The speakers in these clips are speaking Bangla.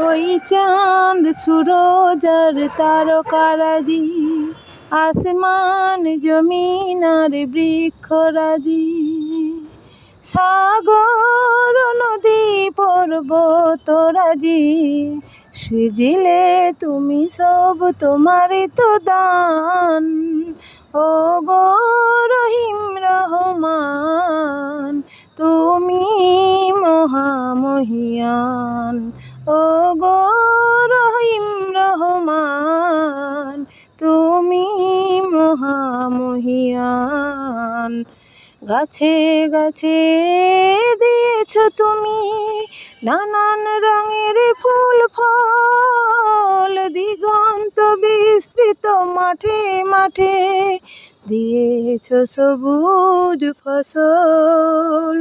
ওই চাঁদ সুরজ আর তারকারাজি, আসমান জমিন আর বৃক্ষরাজি, সাগর নদী পর্বতরাজি, সৃজিলে তুমি সব তোমারই তো দান। ও গো রহিম রহমান, তুমি মহামহিয়ান। ও গো রহিম রহমান, তুমি মহামহিয়ান। গাছে গাছে দিয়েছ তুমি নানান রঙের ফুল ফল, দিগন্ত বিস্তৃত মাঠে মাঠে দিয়েছ সবুজ ফসল।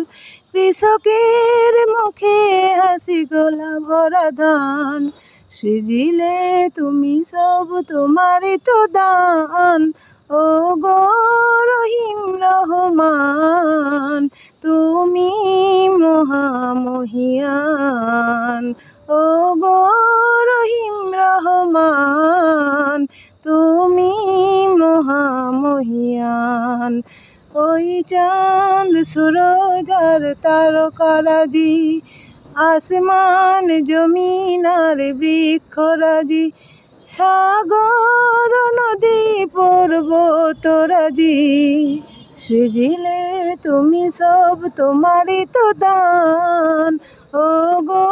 কৃষকের মুখে হাসি গলা ভরা ধান, সৃজিলে তুমি সব তোমারই তো দান। ও গো রহিম রহমান, তুমি মহামহিয়ান। ও গো রহিম রহমান, তুমি মহামহিয়ান। ওই চাঁদ সুরজ আর তারকারাজি, আসমান জমিন আর বৃক্ষরাজি, সাগর নদী পর্বতরাজি, সৃজিলে তুমি সব তোমারই তো দান। ও গো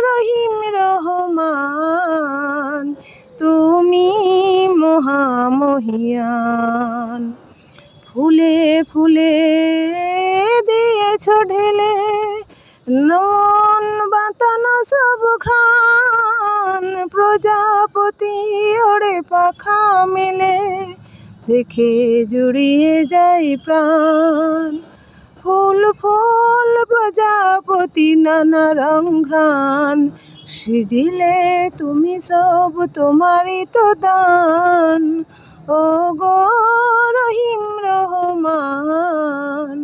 রহিম রহমান, তুমি মহামহিয়ান। ফুলে ফুলে দিয়েছ ঢেলে নন বাতানো সব ঘ্রাণ, প্রজাপতি ওড়ে পাখা মেলে দেখে জুড়িয়ে যায় প্রাণ। ফুল ফুল প্রজাপতি নানা রং ঘ্রাণ, সৃজিলে তুমি সব তোমারই তো দান। ও গো রহিম রহমান,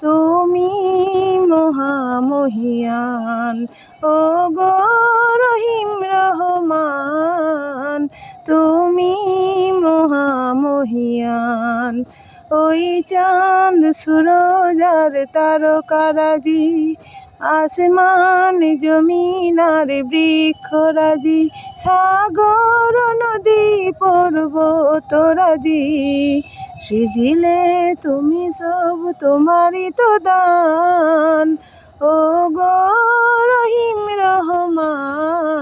তুমি মহামহিয়ান। ও গো রহিম রহমান, তুমি মহামহিয়ান। ওই চাঁদ সুরজ আর তারকারাজি, আসমান জমিন আর বৃক্ষরাজি, সাগর নদী পর্বতরাজি, সৃজিলে তুমি সব তোমারই তো দান। ও গো রহিম রহমান।